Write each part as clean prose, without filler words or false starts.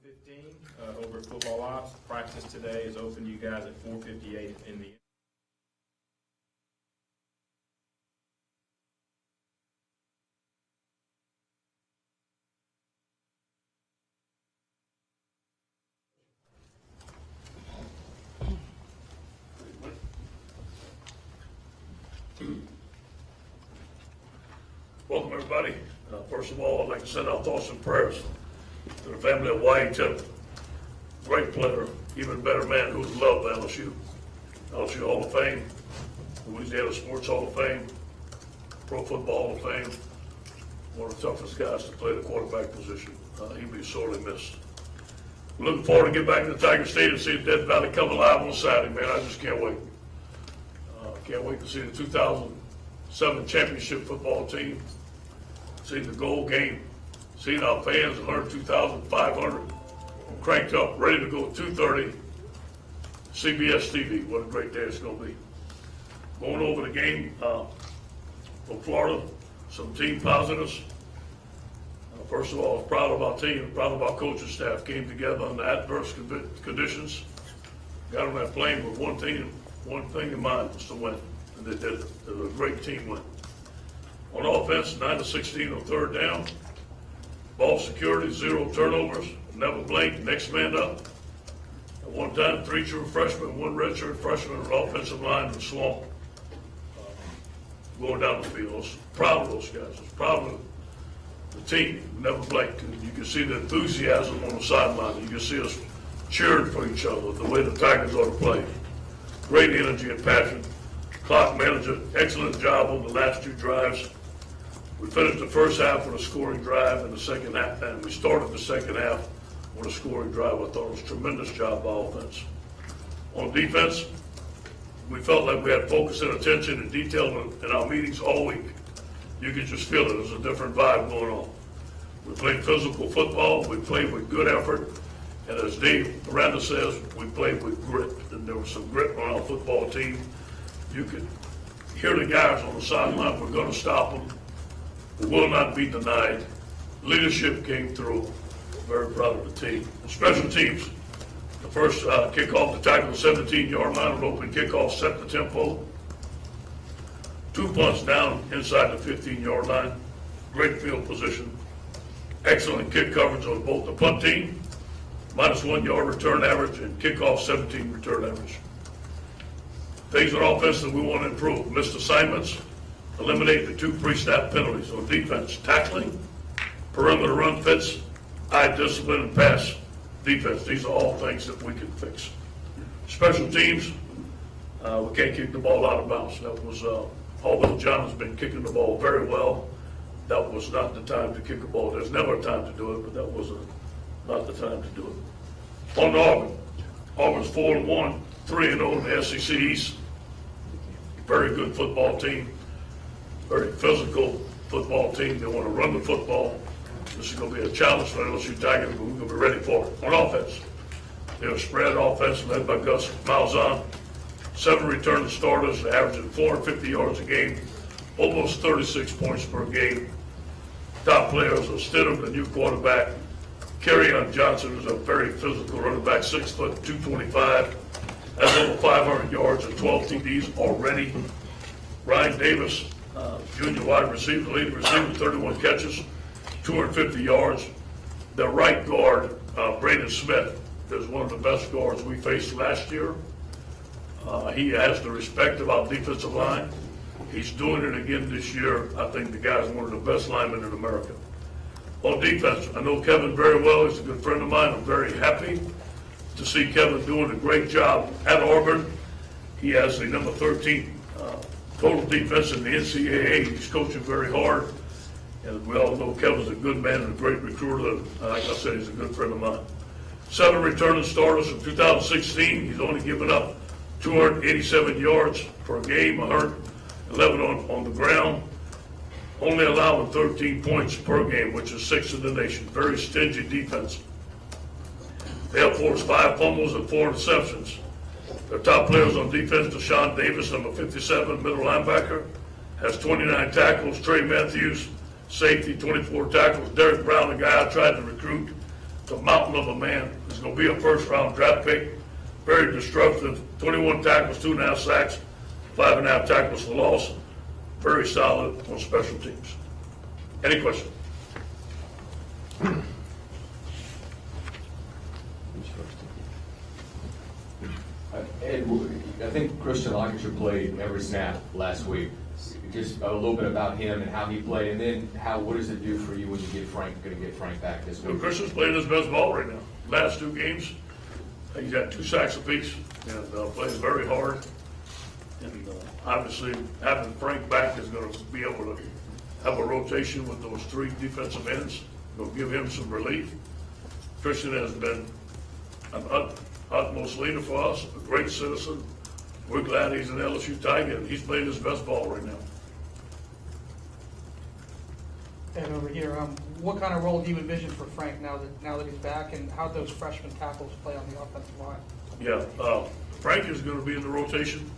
15 over at Football Ops. Practice today is open to you guys at 4:58 in the Welcome, everybody. First of all, I'd like to send out thoughts and prayers to the family of Washington. Great player, even better man who's loved LSU. LSU Hall of Fame, Louisiana Sports Hall of Fame, Pro Football Hall of Fame. One of the toughest guys to play the quarterback position. He'll be sorely missed. We're looking forward to get back to the Tiger State and see the Death Valley come alive on Saturday, man. I just can't wait. Can't wait to see the 2007 championship football team. See the goal game, seeing our fans 102,500 cranked up, ready to go at 2:30. CBS TV, what a great day it's going to be. Going over the game from Florida, some team positives. First of all, I'm proud of our team, proud of our coaching staff. Came together under adverse conditions. Got on that plane with one thing in mind, was to win. And they did it. It was a great team win. On offense, 9-16 on third down. Ball security, 0 turnovers. Never blinked, next man up. At one time, 3 true freshmen, 1 redshirt freshman on offensive line and Swamp. Going down the field. I was proud of those guys. I was proud of the team. Never blinked. You can see the enthusiasm on the sideline. You can see us cheering for each other, the way the Tigers ought to play. Great energy and passion. Clock manager, excellent job on the last 2 drives. We finished the first half with a scoring drive and the second half, and we started the second half with a scoring drive. I thought it was a tremendous job by offense. On defense, we felt like we had focus and attention and detail in our meetings all week. You could just feel it. There's a different vibe going on. We played physical football. We played with good effort. And as Dave Miranda says, we played with grit. And there was some grit on our football team. You could hear the guys on the sideline. We're going to stop them. We will not be denied. Leadership came through. Very proud of the team. Special teams. The first kickoff, the tackle, 17-yard line, an open kickoff, set the tempo. 2 punts down inside the 15-yard line. Great field position. Excellent kick coverage on both the punt team, -1 yard return average, and kickoff 17 return average. Things on offense that we want to improve. Missed assignments. Eliminate the 2 pre-snap penalties. On defense, tackling, perimeter run fits, eye discipline, and pass defense. These are all things that we can fix. Special teams, we can't kick the ball out of bounds. That was, although John has been kicking the ball very well, that was not the time to kick a ball. There's never a time to do it, but that was not the time to do it. On Auburn, Auburn's 4-1, 3-0 in the SEC East. Very good football team. Very physical football team. They want to run the football. This is going to be a challenge for LSU Tigers, but we're going to be ready for it. On offense, they have a spread offense led by Gus Malzahn. 7 returning starters, averaging 450 yards a game, almost 36 points per game. Top players are Stidham, the new quarterback. Kerryon Johnson is a very physical running back, 6 foot, 225. Has over 500 yards and 12 TDs already. Ryan Davis, junior wide receiver, leading receiver, 31 catches, 250 yards. The right guard, Braden Smith, is one of the best guards we faced last year. He has the respect of our defensive line. He's doing it again this year. I think the guy's one of the best linemen in America. On defense, I know Kevin very well. He's a good friend of mine. I'm very happy to see Kevin doing a great job at Auburn. He has the number 13 total defense in the NCAA. He's coaching very hard. And we all know Kevin's a good man and a great recruiter. Like I said, he's a good friend of mine. 7 returning starters in 2016. He's only given up 287 yards per game, 111 on the ground. Only allowing 13 points per game, which is 6th in the nation. Very stingy defense. They have forced 5 fumbles and 4 interceptions. Their top players on defense, Deshaun Davis, number 57, middle linebacker, has 29 tackles. Trey Matthews, safety, 24 tackles. Derek Brown, the guy I tried to recruit, It's a mountain of a man. He's going to be a first-round draft pick. Very disruptive. 21 tackles, 2.5 sacks, 5.5 tackles for loss. Very solid on special teams. Any questions? Ed, I think Christian Lancashire played every snap last week. Just a little bit about him and how he played, and then what does it do for you when you get Frank back this Well, week? Christian's playing his best ball right now. Last 2 games, he's got 2 sacks apiece and plays very hard. And obviously, having Frank back is going to be able to have a rotation with those 3 defensive ends. It'll give him some relief. Christian has been an utmost leader for us, a great citizen. We're glad he's an LSU Tiger, and he's playing his best ball right now. And over here, what kind of role do you envision for Frank now that he's back, and how those freshman tackles play on the offensive line? Yeah, Frank is going to be in the rotation.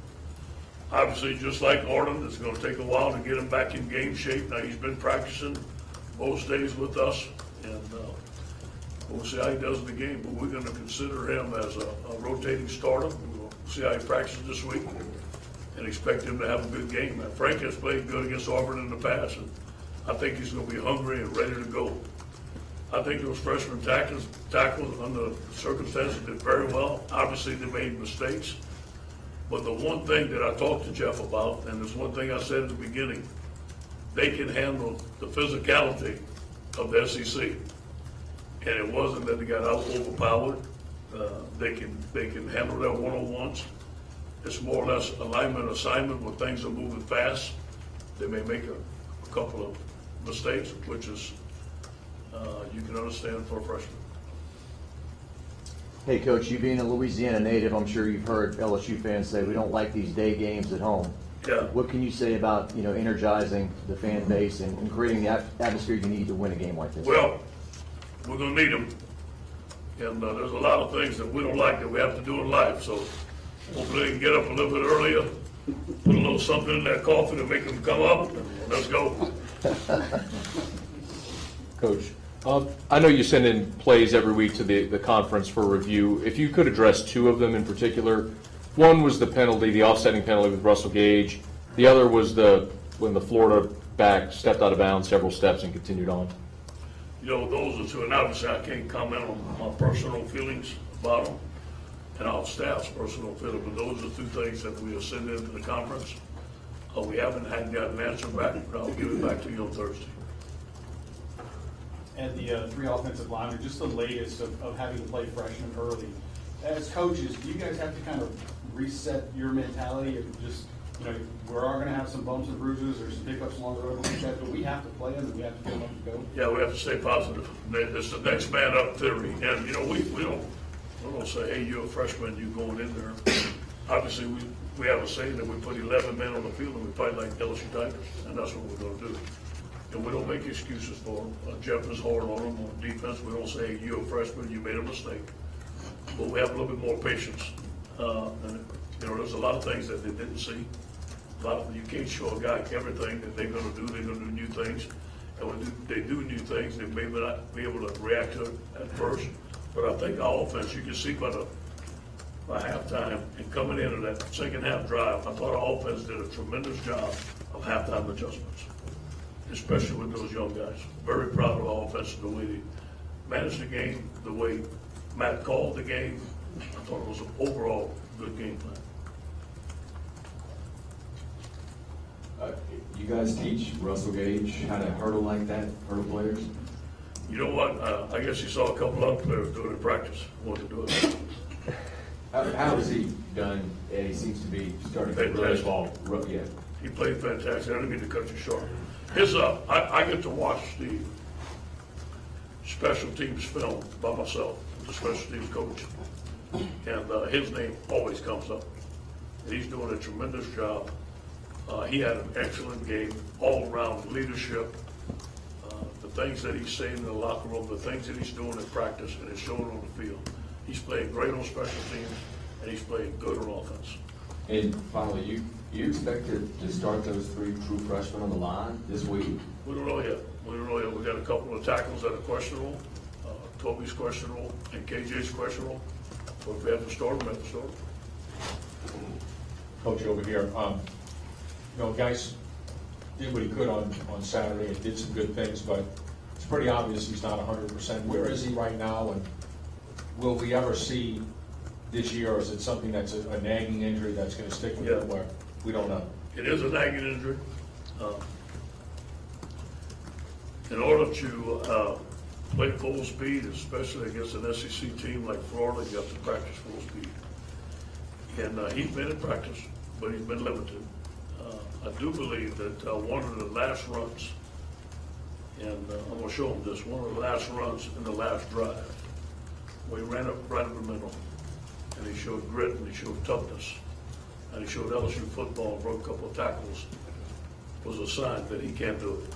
Obviously, just like Arden, it's going to take a while to get him back in game shape. Now, he's been practicing most days with us, and we'll see how he does in the game. But we're going to consider him as a rotating starter. We'll see how he practices this week and expect him to have a good game. Now, Frank has played good against Auburn in the past, and I think he's going to be hungry and ready to go. I think those freshman tackles under the circumstances did very well. Obviously, they made mistakes. But the one thing that I talked to Jeff about, and there's one thing I said at the beginning, they can handle the physicality of the SEC. And it wasn't that they got overpowered. They can handle their one-on-ones. It's more or less alignment assignment where things are moving fast. They may make a couple of mistakes, which is you can understand for a freshman. Hey, Coach, you being a Louisiana native, I'm sure you've heard LSU fans say we don't like these day games at home. Yeah. What can you say about, energizing the fan base and creating the atmosphere you need to win a game like this? Well, we're going to need them. And there's a lot of things that we don't like that we have to do in life. So hopefully they can get up a little bit earlier, put a little something in that coffee to make them come up, and let's go. Coach, I know you send in plays every week to the conference for review. If you could address 2 of them in particular. One was the penalty, the offsetting penalty with Russell Gage. The other was when the Florida back stepped out of bounds several steps and continued on. Those are 2, and obviously I can't comment on my personal feelings about them and our staff's personal feelings, but those are 2 things that we are sending into the conference. We haven't gotten an answer back, but I'll give it back to you on Thursday. And the 3 offensive linemen, just the latest of having to play freshmen early. As coaches, do you guys have to kind of reset your mentality of just, we are going to have some bumps and bruises or some pickups along the road, but we have to play them and we have to get them to go? Yeah, we have to stay positive. It's the next man up theory. And, we don't say, hey, you're a freshman, you going in there. Obviously, we have a saying that we put 11 men on the field and we fight like LSU Tigers, and that's what we're going to do. And we don't make excuses for them. Jeff is hard on them on defense. We don't say, hey, you're a freshman, you made a mistake. But we have a little bit more patience. And, there's a lot of things that they didn't see. You can't show a guy everything that they're going to do. They're going to do new things. And when they do new things, they may not be able to react to it at first. But I think our offense, you can see by halftime and coming into that second half drive, I thought our offense did a tremendous job of halftime adjustments, especially with those young guys. Very proud of our offense, the way they managed the game, the way Matt called the game. I thought it was an overall good game plan. You guys teach Russell Gage how to hurdle like that, hurdle players? You know what? I guess you saw a couple other players do it in practice. Want to do it. How has he done? Ed, he seems to be starting to really ball. Yeah. He played fantastic. I didn't mean to cut you short. I get to watch the special teams film by myself, the special teams coach, and his name always comes up. He's doing a tremendous job. He had an excellent game, all around leadership. The things that he's saying in the locker room, the things that he's doing in practice, and it's showing on the field. He's playing great on special teams, and he's playing good on offense. And finally, you expect to start those 3 true freshmen on the line this week? We don't know yet. We got a couple of tackles that are questionable. Toby's questionable, and KJ's questionable. So if we have to start them, we have to start them. Coach over here, Geis did what he could on Saturday and did some good things, but it's pretty obvious he's not 100%. Where is he right now, and will we ever see this year, or is it something that's a nagging injury that's going to stick with him where we don't know? It is a nagging injury. In order to play full speed, especially against an SEC team like Florida, you have to practice full speed. And he's been in practice, but he's been limited. I do believe that one of the last runs, and I'm going to show him this, one of the last runs in the last drive, where he ran up right up the middle, and he showed grit, and he showed toughness, and he showed LSU football, and broke a couple of tackles, was a sign that he can do it.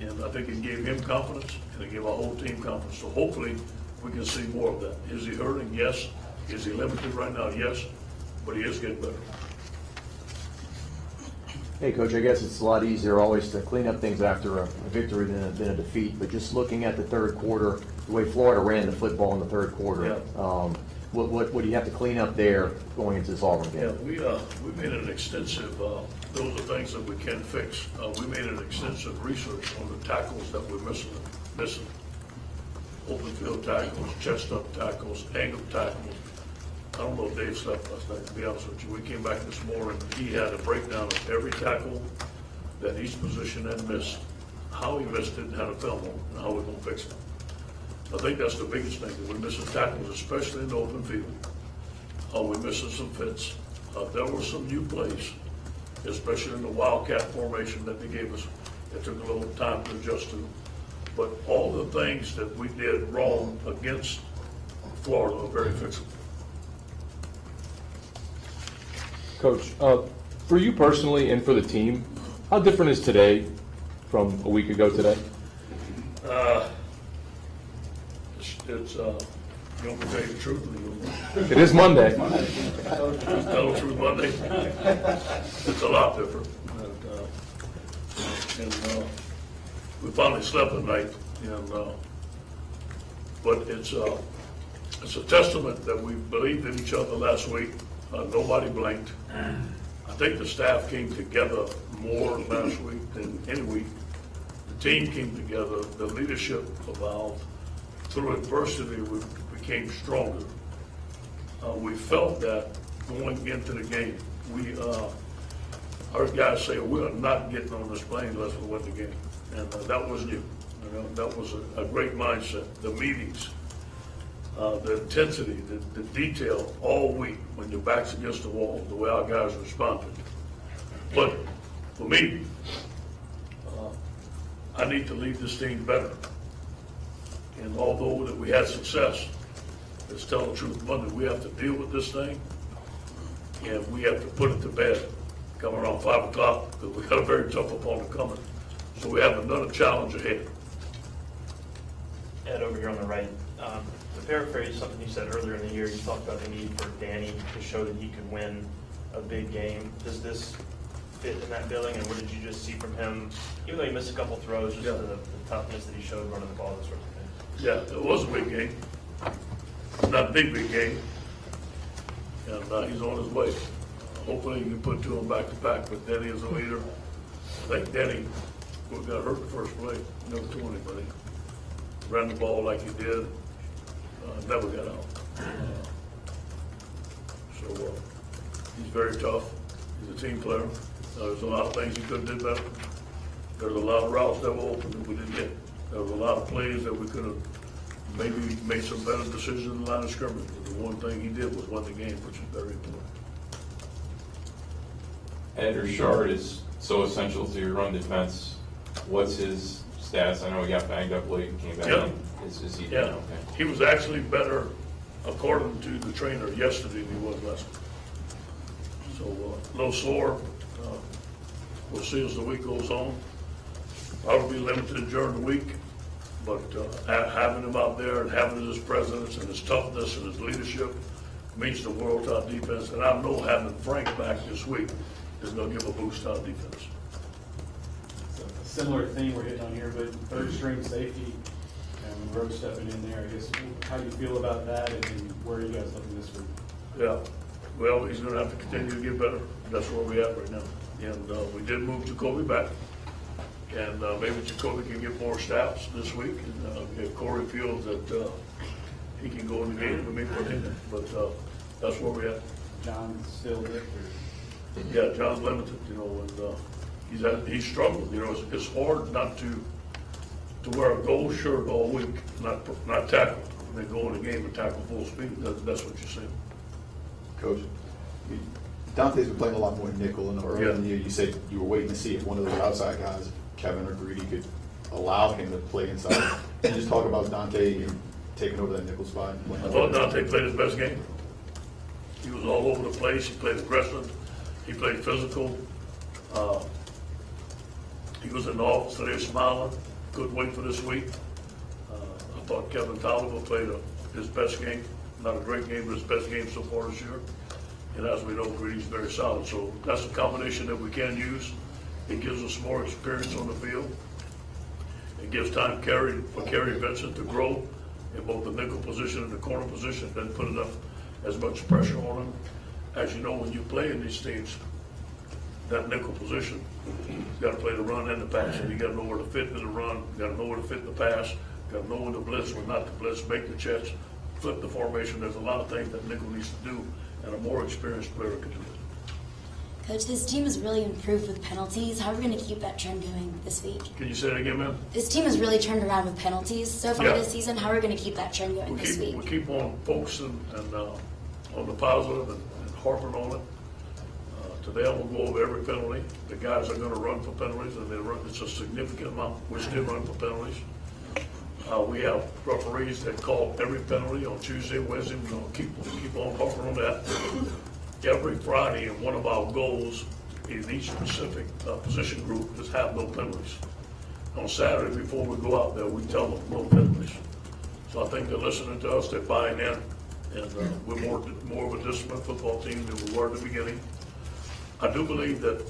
And I think it gave him confidence, and it gave our whole team confidence. So hopefully, we can see more of that. Is he hurting? Yes. Is he limited right now? Yes. But he is getting better. Hey, Coach, I guess it's a lot easier always to clean up things after a victory than a defeat, but just looking at the third quarter, the way Florida ran the football in the third quarter, what do you have to clean up there going into this Auburn game? Yeah, we made an extensive, those are things that we can fix. We made an extensive research on the tackles that we're missing. Open field tackles, chest up tackles, angle tackles. I don't know if Dave slept last night, to be honest with you. We came back this morning, he had a breakdown of every tackle that each position had missed, how he missed it, and how to film them, and how we're going to fix it. I think that's the biggest thing, that we're missing tackles, especially in the open field. We're missing some fits. There were some new plays, especially in the Wildcat formation that they gave us. It took a little time to adjust to. But all the things that we did wrong against Florida are very fixable. Coach, for you personally and for the team, how different is today from a week ago today? It's you want me to tell you the truth? It is Monday. Tell the truth, Monday. It's a lot different. And we finally slept at night. And but it's a testament that we believed in each other last week. Nobody blinked. I think the staff came together more last week than any week. The team came together. The leadership evolved. Through adversity, we became stronger. We felt that going into the game. We heard guys say, we are not getting on this plane unless we win the game. And that was new. That was a great mindset. The meetings, the intensity, the detail all week when your back's against the wall, the way our guys responded. But for me, I need to lead this team better. And although that we had success, let's tell the truth, Monday, we have to deal with this thing, and we have to put it to bed come around 5 o'clock, because we got a very tough opponent coming. So we have another challenge ahead. Ed, over here on the right. To paraphrase something you said earlier in the year, you talked about the need for Danny to show that he could win a big game. Does this fit in that billing, and what did you just see from him, even though he missed a couple throws, just the toughness that he showed running the ball, those sorts of things? Yeah, it was a big game. Not a big game. And he's on his way. Hopefully he can put two of them back to back, but Danny is a leader. I think Danny got hurt the first play, never tore anybody. Ran the ball like he did, never got out. So he's very tough. He's a team player. There's a lot of things he could have did better. There's a lot of routes that were open that we didn't get. There was a lot of plays that we could have maybe made some better decisions in the line of scrimmage. But the one thing he did was win the game, which is very important. Ed Orgeron is so essential to your run defense. What's his stats? I know he got banged up late and came back in. Is he doing okay? He was actually better, according to the trainer, yesterday than he was last week. So a little sore. We'll see as the week goes on. Probably limited during the week, but having him out there and having his presence and his toughness and his leadership means the world to our defense. And I know having Frank back this week is going to give a boost to our defense. It's a similar theme we're hitting on here, but third string safety, and Monroe stepping in there, I guess, how you feel about that, and where are you guys looking this week? Yeah, well, he's gonna have to continue to get better. That's where we at right now. And, we did move Jacoby back. And, maybe Jacoby can get more snaps this week. And, if Corey feels that, he can go in the game, we may put him in. But, that's where we at. John's still there, or? Yeah, John's limited, you know, and, he's struggled, you know, it's hard not to wear a gold shirt all week, not tackle. And then go in the game and tackle full speed. That's what you're saying. Coach, Dante's been playing a lot more nickel, and earlier in the year, you said you were waiting to see if one of those outside guys, Kevin or Greedy, could allow him to play inside. Can you just talk about Dante taking over that nickel spot? I thought Dante played his best game. He was all over the place. He played aggressive. He played physical. He was in the office today smiling. Couldn't wait for this week. I thought Kevin Tolliver played his best game. Not a great game, but his best game so far this year. And as we know, Greedy's very solid. So that's a combination that we can use. It gives us more experience on the field. It gives time for Kerry Vincent to grow in both the nickel position and the corner position, then put enough as much pressure on him. As you know, when you play in these teams, that nickel position, you got to play the run and the pass, and you got to know where to fit in the run, you got to know where to fit in the pass, you got to know when to blitz, when not to blitz, make the checks, flip the formation. There's a lot of things that nickel needs to do, and a more experienced player can do it. Coach, this team has really improved with penalties. How are we going to keep that trend going this week? Can you say that again, man? This team has really turned around with penalties so far Yeah. this season. How are we going to keep that trend going this week? We keep on focusing and on the positive and harping on it. Today I will go over every penalty. The guys are going to run for penalties, and they run. It's a significant amount. We still run for penalties. We have referees that call every penalty on Tuesday, Wednesday. We're going to keep on harping on that. Every Friday, and one of our goals in each specific position group is have no penalties. On Saturday, before we go out there, we tell them no penalties. So I think they're listening to us, they're buying in, and we're more of a disciplined football team than we were at the beginning. I do believe that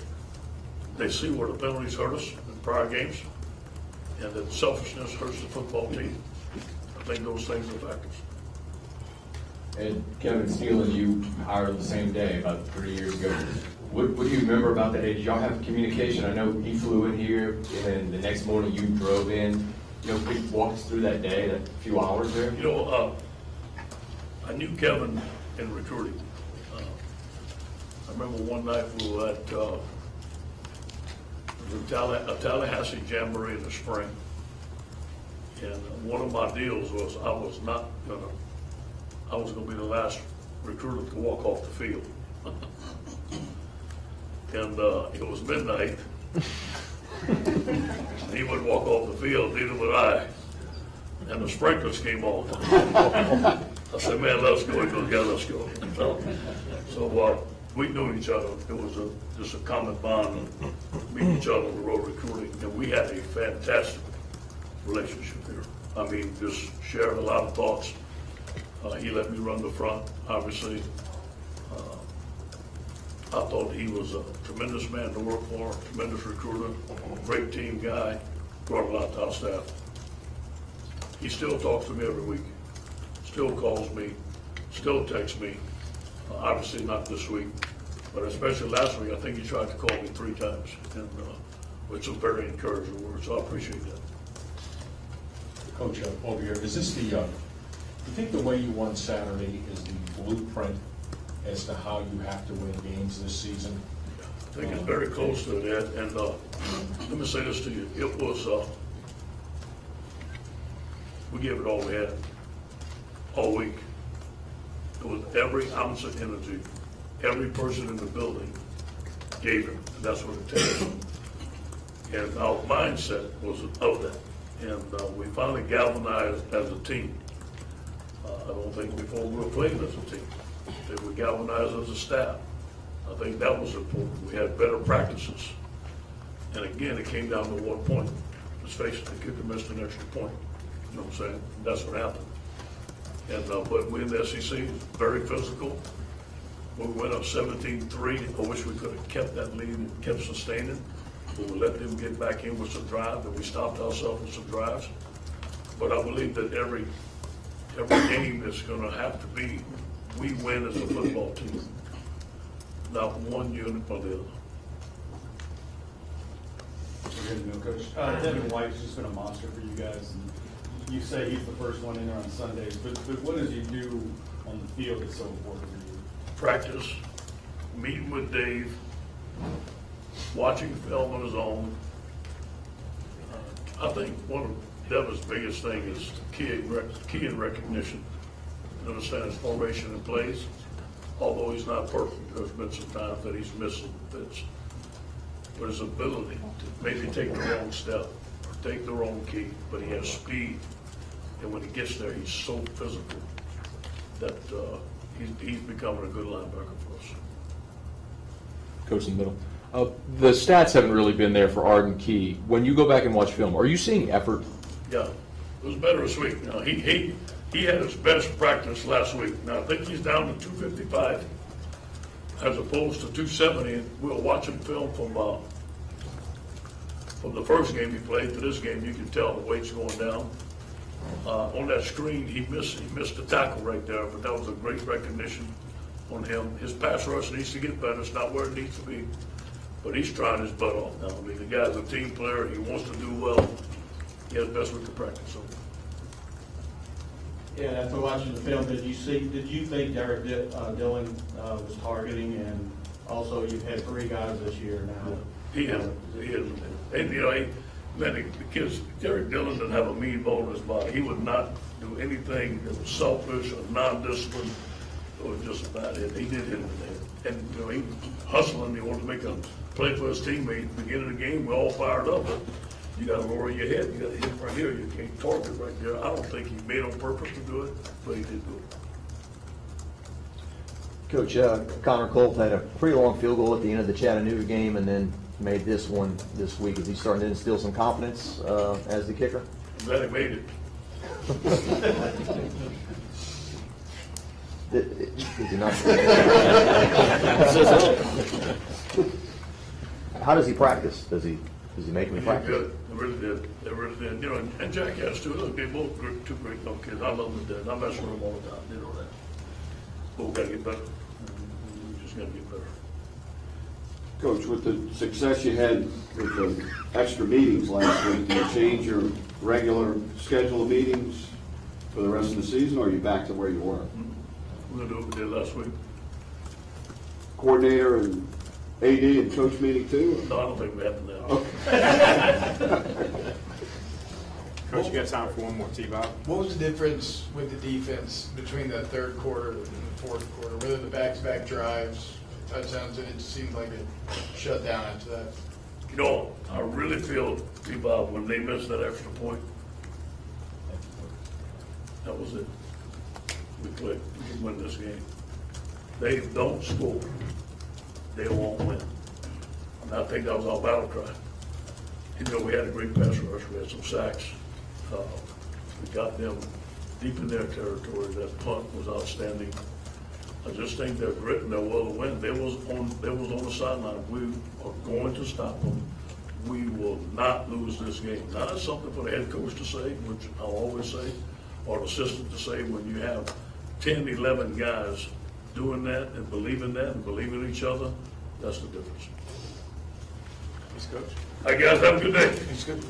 they see where the penalties hurt us in prior games, and that selfishness hurts the football team. I think those things are factors. And Kevin Steele and you hired the same day, about 3 years ago. What do you remember about that day? Did y'all have communication? I know he flew in here, and then the next morning you drove in. You know, could you walk us through that day, that few hours there? You know, I knew Kevin in recruiting. I remember one night we were at a Tallahassee Jamboree in the spring. And one of my deals was I was gonna be the last recruiter to walk off the field. And it was midnight. He would walk off the field, neither would I. And the sprinklers came on. I said, man, let's go. He goes, yeah, let's go. So we knew each other. It was just a common bond, meeting each other on the road recruiting. And we had a fantastic relationship here. I mean, just shared a lot of thoughts. He let me run the front, obviously. I thought he was a tremendous man to work for, tremendous recruiter, great team guy, brought a lot to our staff. He still talks to me every week, still calls me, still texts me. Obviously not this week, but especially last week, I think he tried to call me 3 times, and with some very encouraging words, so I appreciate that. Coach, over here, is this you think the way you won Saturday is the blueprint as to how you have to win games this season? I think it's very close to that, and let me say this to you, it was, we gave it all we had, all week. It was every ounce of energy, every person in the building gave it, and that's what it takes. And our mindset was of that, and we finally galvanized as a team. I don't think before we were playing as a team, that we galvanized as a staff. I think that was important. We had better practices. And again, it came down to one point. Let's face it, the kicker missed an extra point. You know what I'm saying? That's what happened. And but we in the SEC, very physical. We went up 17-3. I wish we could have kept that lead and kept sustaining. But we let them get back in with some drive, and we stopped ourselves with some drives. But I believe that every game is gonna have to be, we win as a football team, not one unit or the other. We're good to go, Coach. Devin White's just been a monster for you guys, and you say he's the first one in there on Sundays, but what does he do on the field that's so important for you? Practice, meeting with Dave, watching film on his own. I think one of Devin's biggest thing is key and recognition. Understand his formation and plays. Although he's not perfect, there's been some times that he's missing bits. But his ability to maybe take the wrong step or take the wrong key, but he has speed. And when he gets there, he's so physical that he's becoming a good linebacker for us. Coach in the middle. The stats haven't really been there for Arden Key. When you go back and watch film, are you seeing effort? Yeah, it was better this week. Now, he had his best practice last week. Now, I think he's down to 255 as opposed to 270. And we'll watch him film from the first game he played to this game. You can tell the weight's going down. On that screen, he missed the tackle right there, but that was a great recognition on him. His pass rush needs to get better. It's not where it needs to be, but he's trying his butt off now. I mean, the guy's a team player. He wants to do well. He has best we can practice on. Yeah, after watching the film, did you think Derek Dillon was targeting, and also you've had 3 guys this year now? He is. And, you know, the kids, Derek Dillon doesn't have a mean bone in his body. He would not do anything that was selfish or non-disciplined or just about it. He did hit him in there. And, you know, he was hustling. He wanted to make a play for his teammate. At the beginning of the game, we're all fired up, but you got to lower your head. You got to hit right here. You can't target right there. I don't think he made on purpose to do it, but he did do it. Coach, Connor Colt had a pretty long field goal at the end of the Chattanooga game and then made this one this week. Is he starting to instill some confidence as the kicker? I'm glad he made it. Did he not? How does he practice? Does he make me practice? Good. They really did. They really did. You know, and Jack has too. Look, they both two great young kids. I love them to death. I mess with them all the time. They know that. But we gotta get better. We just gotta get better. Coach, with the success you had with the extra meetings last week, do you change your regular schedule of meetings for the rest of the season, or are you back to where you were? We're gonna do what we did last week. Coordinator and AD and coach meeting too? No, I don't think we have to now. Coach, you got time for one more, T-Bob? What was the difference with the defense between the third quarter and the fourth quarter? Whether the back-to-back drives, touchdowns, and it seemed like it shut down after that? You know, I really feel, T-Bob, when they missed that extra point, that was it. We clicked. We can win this game. They don't score, they won't win. And I think that was our battle cry. You know, we had a great pass rush. We had some sacks. We got them deep in their territory. That punt was outstanding. I just think their grit and their will to win. They was on the sideline. We are going to stop them. We will not lose this game. Now, that's something for the head coach to say, which I'll always say, or the assistant to say. When you have 10, 11 guys doing that and believing in each other, that's the difference. Thanks, Coach. All right, guys, have a good day. Thanks, Coach.